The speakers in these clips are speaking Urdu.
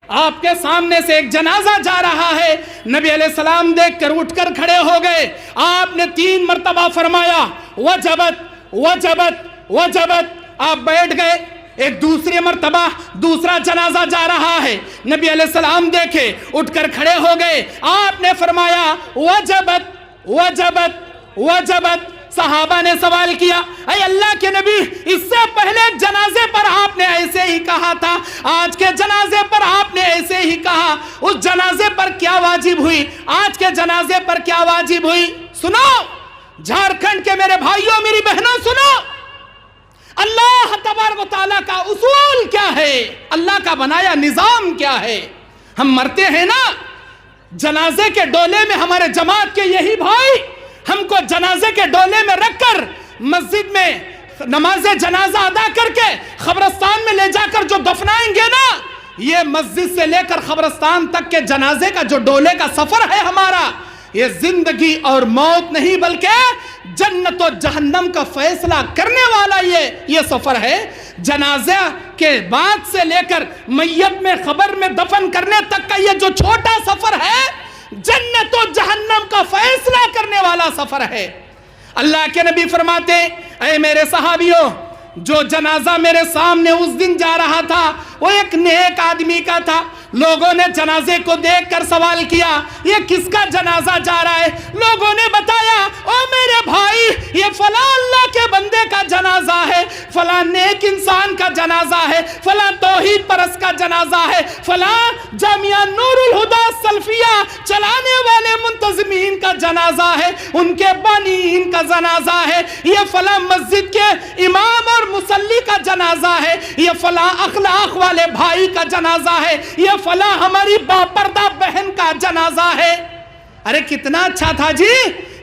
آپ کے سامنے سے ایک جنازہ جا رہا ہے، نبی علیہ السلام دیکھ کر اٹھ کر کھڑے ہو گئے، آپ نے 3 مرتبہ فرمایا وجبت وجبت وجبت، آپ بیٹھ گئے۔ ایک دوسری مرتبہ دوسرا جنازہ جا رہا ہے، نبی علیہ السلام دیکھے اٹھ کر کھڑے ہو گئے، آپ نے فرمایا وجبت وجبت وجبت۔ صحابہ نے سوال کیا، اے اللہ کے نبی، اس سے پہلے جنازے پر آپ نے ایسے ہی کہا تھا، آج کے جنازے پر آپ نے ایسے ہی کہا، اس جنازے پر کیا واجب ہوئی؟ آج کے جنازے پر کیا واجب ہوئی؟ سنو جھارکھنڈ کے میرے بھائیوں میری بہنوں، سنو اللہ تبارک و تعالیٰ کا اصول کیا ہے، اللہ کا بنایا نظام کیا ہے۔ ہم مرتے ہیں نا، جنازے کے ڈولے میں ہمارے جماعت کے یہی بھائی ہم کو جنازے کے ڈولے میں رکھ کر مسجد میں نماز جنازہ ادا کر کے قبرستان میں لے جا کر جو دفنائیں گے نا، یہ مسجد سے لے کر قبرستان تک کے جنازے کا جو ڈولے کا سفر ہے ہمارا، یہ زندگی اور موت نہیں بلکہ جنت و جہنم کا فیصلہ کرنے والا یہ سفر ہے۔ جنازہ کے بعد سے لے کر میت میں قبر میں دفن کرنے تک کا یہ جو چھوٹا سفر ہے، جنت و جہنم کا فیصلہ کرنے والا سفر ہے۔ اللہ کے نبی فرماتے، اے میرے صحابیوں، جو جنازہ میرے سامنے اس دن جا رہا تھا وہ ایک نیک آدمی کا تھا۔ لوگوں نے جنازے کو دیکھ کر سوال کیا، یہ کس کا جنازہ جا رہا ہے؟ لوگوں نے بتایا، او میرے بھائی، یہ فلاں اللہ کے بندے کا جنازہ ہے، فلاں نیک انسان کا جنازہ ہے، فلاں توحید پرست کا جنازہ ہے، فلاں جامعہ نور الہدی سلفیہ چلانے والے منتظمین کا جنازہ ہے، ان کے بانیین کا جنازہ ہے، یہ فلاں مسجد کے امام اور مصلی کا جنازہ ہے، یہ فلاں اخلاق والے بھائی کا جنازہ ہے، یہ فلاں ہماری باپردہ بہن کا جنازہ ہے۔ ارے کتنا اچھا تھا جی،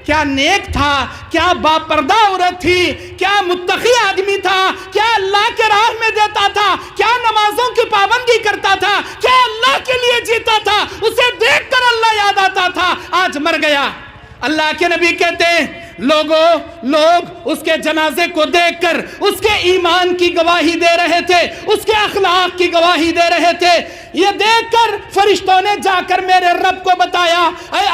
کیا نیک تھا، کیا باپردہ عورت تھی، کیا متقی آدمی تھا، کیا اللہ کے راہ میں دیتا تھا، کیا نمازوں کی پابندی کرتا تھا، کیا اللہ کے لیے جیتا تھا، اسے دیکھ کر اللہ یاد آتا تھا، آج مر گیا۔ اللہ کے نبی کہتے ہیں لوگ اس کے جنازے کو دیکھ کر اس کے ایمان کی گواہی دے رہے تھے، اس کے اخلاق کی گواہی دے رہے تھے۔ یہ دیکھ کر فرشتوں نے جا کر میرے رب کو بتایا، اے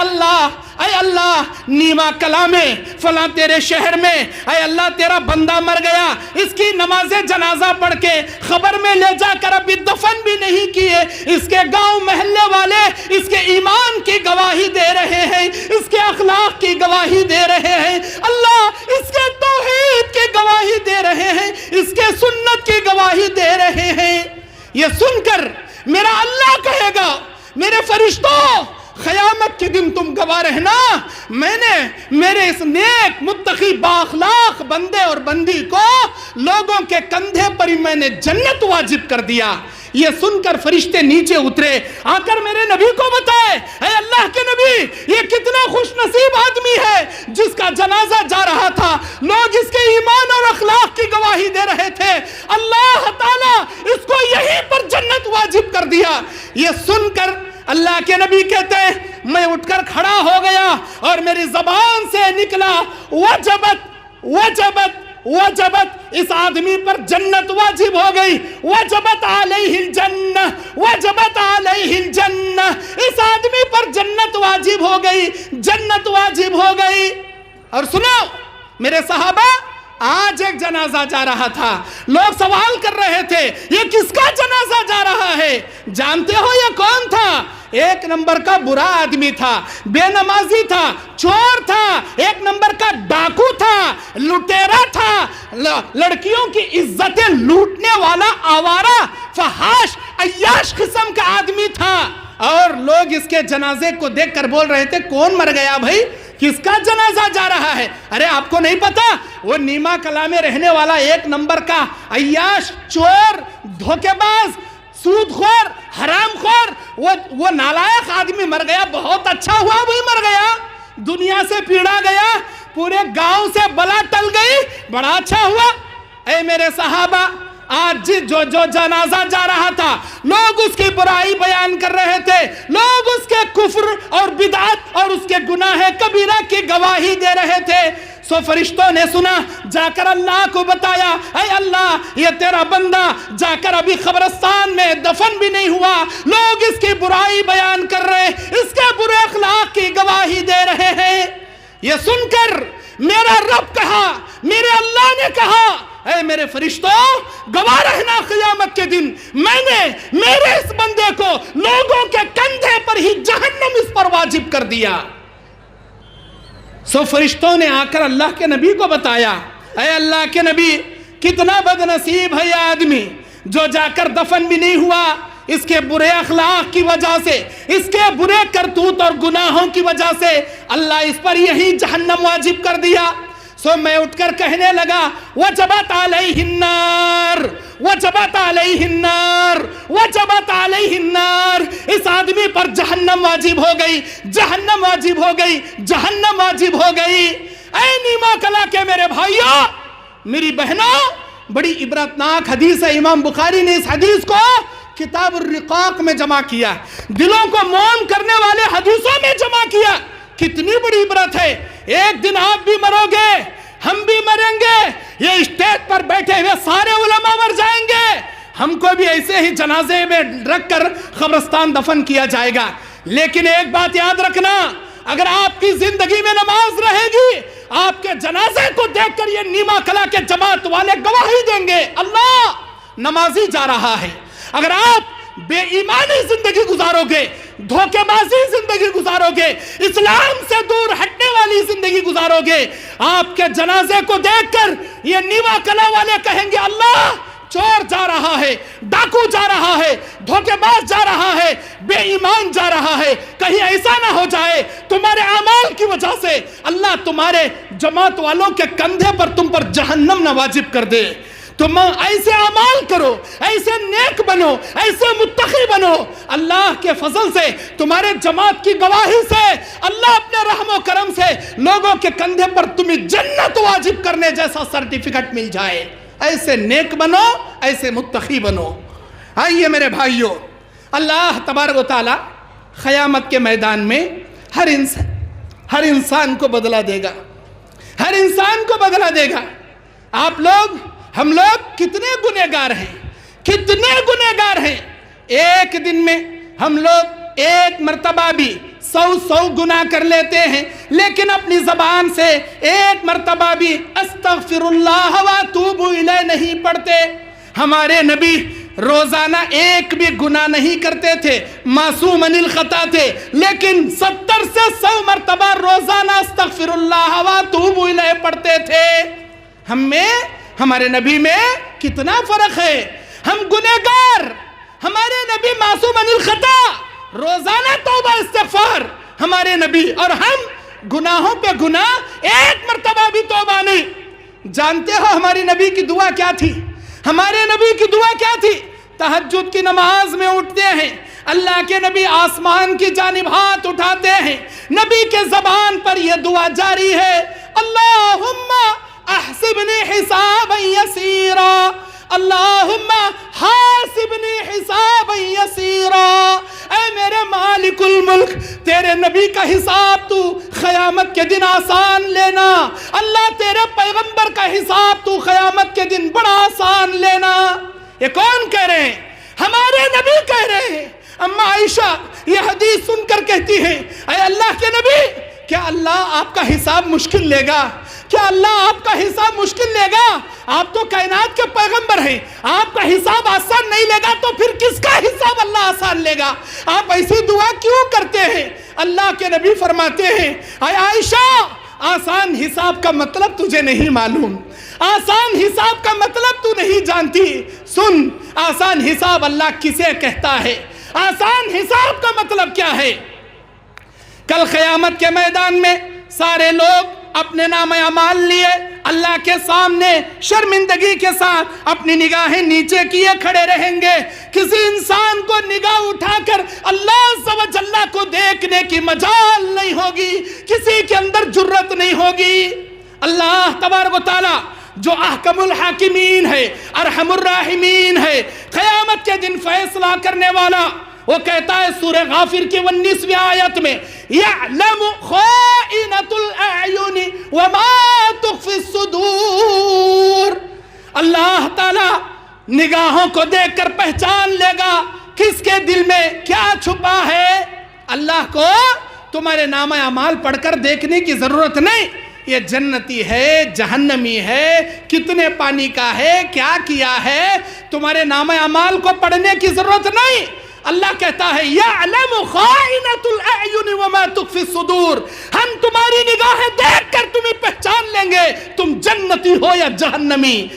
اللہ نیما کلا میں فلاں تیرے شہر میں اے اللہ تیرا بندہ مر گیا، اس کی نماز جنازہ پڑھ کے خبر میں لے جا کر ابھی دفن بھی نہیں کیے، اس کے گاؤں محلے والے اس کے ایمان کی گواہی دے رہے ہیں، اس کے اخلاق کی گواہی دے رہے ہیں، اللہ اس کے توحید کی گواہی دے رہے ہیں، اس کے سنت کی گواہی دے رہے ہیں۔ یہ سن کر میرا اللہ کہے گا، میرے فرشتوں، قیامت کے دن تم گواہ رہنا، میں نے میرے اس نیک متقی بااخلاق بندے اور بندی کو لوگوں کے کندھے پر ہی میں نے جنت واجب کر دیا۔ یہ سن کر فرشتے نیچے اترے، آ کر میرے نبی کو بتائے، اے اللہ کے نبی، یہ کتنا خوش نصیب آدمی ہے جس کا جنازہ جا رہا تھا، لوگ اس کے ایمان اور اخلاق کی گواہی دے رہے تھے، اللہ تعالیٰ اس کو یہیں پر جنت واجب کر دیا۔ یہ سن کر اللہ کے نبی کہتے ہیں، میں اٹھ کر کھڑا ہو گیا اور میری زبان سے نکلا وجبت وجبت وجبت، اس آدمی پر جنت واجب ہو گئی، وجبت علیہ الجنہ وجبت علیہ الجنہ، اس آدمی پر جنت واجب ہو گئی، جنت واجب ہو گئی۔ اور سنو میرے صحابہ، آج ایک جنازہ جا رہا تھا، لوگ سوال کر رہے تھے یہ کس کا جنازہ جا رہا ہے؟ جانتے ہو یہ کون تھا؟ ایک نمبر کا برا آدمی تھا، بے نمازی تھا، چور تھا، ایک نمبر کا ڈاکو تھا، لٹیرا تھا، لڑکیوں کی عزتیں لوٹنے والا آوارہ فحاش عیاش قسم کا آدمی تھا۔ اور لوگ اس کے جنازے کو دیکھ کر بول رہے تھے کون مر گیا بھائی، کس کا جنازہ جا رہا ہے؟ ارے آپ کو نہیں پتا، وہ نیما کلا میں رہنے والا ایک نمبر کا عیاش، چور، دھوکے باز، سود خور، حرام خور، وہ نالائق آدمی مر گیا۔ بہت اچھا ہوا وہی مر گیا، دنیا سے پیڑا گیا، پورے گاؤں سے بلا ٹل گئی، بڑا اچھا ہوا۔ اے میرے صحابہ، آج جو جنازہ جا رہا تھا لوگ اس کی برائی بیان کر رہے تھے، لوگ اس کے کفر اور بدعت اور اس کے گناہ کبیرہ کی گواہی دے رہے تھے۔ سو فرشتوں نے سنا، جا کر اللہ کو بتایا، اے اللہ یہ تیرا بندہ جا کر ابھی قبرستان میں دفن بھی نہیں ہوا، لوگ اس کی برائی بیان کر رہے، اس کے برے اخلاق کی گواہی دے رہے ہیں۔ یہ سن کر میرا رب کہا، میرے اللہ نے کہا، اے میرے فرشتوں گواہ رہنا قیامت کے دن میں نے میرے اس بندے کو لوگوں کے کندھے پر ہی جہنم اس پر واجب کر دیا۔ سو فرشتوں نے آ کر اللہ کے نبی کو بتایا، اے اللہ کے نبی کتنا بد نصیب ہے یہ آدمی جو جا کر دفن بھی نہیں ہوا، اس کے برے اخلاق کی وجہ سے، اس کے برے کرتوت اور گناہوں کی وجہ سے اللہ اس پر یہی جہنم واجب کر دیا۔ سو میں اٹھ کر کہنے لگا، وجبت علیہ النار، وجبت علیہ النار، وجبت علیہ النار، اس آدمی پر جہنم واجب ہو گئی، جہنم واجب ہو گئی، جہنم واجب ہو گئی۔ اے نیما کلا کے میرے بھائیوں، میری بہنوں، بڑی عبرتناک حدیث ہے۔ امام بخاری نے اس حدیث کو کتاب الرقاق میں جمع کیا، دلوں کو موم کرنے والے حدیثوں میں جمع کیا۔ کتنی بڑی عبرت ہے، ایک دن آپ بھی مرو گے، ہم بھی مریں گے، یہ اسٹیج پر بیٹھے ہوئے سارے علماء مر جائیں گے، ہم کو بھی ایسے ہی جنازے میں رکھ کر قبرستان دفن کیا جائے گا۔ لیکن ایک بات یاد رکھنا، اگر آپ کی زندگی میں نماز رہے گی، آپ کے جنازے کو دیکھ کر یہ نیما کلا کے جماعت والے گواہی دیں گے، اللہ نمازی جا رہا ہے۔ اگر آپ بے ایمانی زندگی گزارو گے، دھوکے بازی زندگی گزارو گے، اسلام سے دور ہٹنے والی زندگی گزارو گے، آپ کے جنازے کو دیکھ کر یہ نیما کلا والے کہیں گے، اللہ چور جا رہا ہے، ڈاکو جا رہا ہے، دھوکے باز جا رہا ہے، بے ایمان جا رہا ہے، کہیں ایسا نہ ہو جائے تمہارے اعمال کی وجہ سے اللہ تمہارے جماعت والوں کے کندھے پر تم پر جہنم نہ واجب کر دے۔ تم ایسے اعمال کرو، ایسے نیک بنو، ایسے متقی بنو، اللہ کے فضل سے تمہارے جماعت کی گواہی سے اللہ اپنے رحم و کرم سے لوگوں کے کندھے پر تمہیں جنت واجب کرنے جیسا سرٹیفکیٹ مل جائے۔ ایسے نیک بنو، ایسے متقی بنو۔ آئیے میرے بھائیوں، اللہ تبارک و تعالی قیامت کے میدان میں ہر انسان کو بدلہ دے گا، ہر انسان کو بدلہ دے گا۔ آپ لوگ، ہم لوگ کتنے گنہگار ہیں، کتنے گنہگار ہیں۔ ایک دن میں ہم لوگ ایک مرتبہ بھی 100 گناہ کر لیتے ہیں، لیکن اپنی زبان سے ایک مرتبہ بھی استغفر اللہ واتوب الیہ نہیں پڑھتے۔ ہمارے نبی روزانہ ایک بھی گناہ نہیں کرتے تھے، معصوم عن الخطا تھے، لیکن 70 سے 100 مرتبہ روزانہ استغفر اللہ واتوب الیہ پڑھتے تھے۔ ہم میں، ہمارے نبی میں کتنا فرق ہے۔ ہم گنہگار، ہمارے نبی معصوم عن الخطا، روزانہ توبہ استغفار ہمارے نبی، اور ہم گناہوں پہ گناہ، ایک مرتبہ بھی توبہ نہیں۔ جانتے ہو ہماری نبی کی دعا کیا تھی؟ ہمارے نبی کی دعا کیا تھی؟ تہجد کی نماز میں اٹھتے ہیں، اللہ کے نبی آسمان کی جانب ہاتھ اٹھاتے ہیں، نبی کے زبان پر یہ دعا جاری ہے، اللہم احسبنی حسابا یسیرا، اللہم حاسبنی حسابا یسیرا۔ اے میرے مالک الملک، تیرے نبی کا حساب تو قیامت کے دن آسان لینا، اللہ تیرے پیغمبر کا حساب تو قیامت کے دن بڑا آسان لینا۔ یہ کون کہہ رہے ہیں؟ ہمارے نبی کہہ رہے ہیں۔ اما عائشہ یہ حدیث سن کر کہتی ہیں، اے اللہ کے نبی، کیا اللہ آپ کا حساب مشکل لے گا؟ کیا اللہ آپ کا حساب مشکل لے گا؟ آپ تو کائنات کے پیغمبر ہیں، آپ کا حساب آسان نہیں لے گا تو پھر کس کا حساب اللہ آسان لے گا؟ آپ ایسی دعا کیوں کرتے ہیں؟ اللہ کے نبی فرماتے ہیں، اے عائشہ، آسان حساب کا مطلب تجھے نہیں معلوم، آسان حساب کا مطلب تو نہیں جانتی۔ سن، آسان حساب اللہ کسے کہتا ہے؟ آسان حساب کا مطلب کیا ہے؟ کل قیامت کے میدان میں سارے لوگ اپنے نام اعمال لیے اللہ کے سامنے شرمندگی کے ساتھ اپنی نگاہیں نیچے کیے کھڑے رہیں گے۔ کسی انسان کو نگاہ اٹھا کر اللہ عز و جل کو دیکھنے کی مجال نہیں ہوگی، کسی کے اندر جرت نہیں ہوگی۔ اللہ تبارک و تعالی جو احکم الحاکمین ہے، ارحم الراحمین ہے، قیامت کے دن فیصلہ کرنے والا، وہ کہتا ہے سورہ غافر کی 19ویں آیت میں یعلم خائنۃ الاعین وما تخفی الصدور، اللہ تعالی نگاہوں کو دیکھ کر پہچان لے گا کس کے دل میں کیا چھپا ہے۔ اللہ کو تمہارے نامہ اعمال پڑھ کر دیکھنے کی ضرورت نہیں، یہ جنتی ہے جہنمی ہے، کتنے پانی کا ہے، کیا کیا ہے، تمہارے نامہ اعمال کو پڑھنے کی ضرورت نہیں۔ اللہ کہتا ہے یعلم خائنۃ الاعین وما تخفی الصدور، ہم تمہاری نگاہیں دیکھ کر تمہیں پہچان لیں گے تم جنتی ہو یا جہنمی۔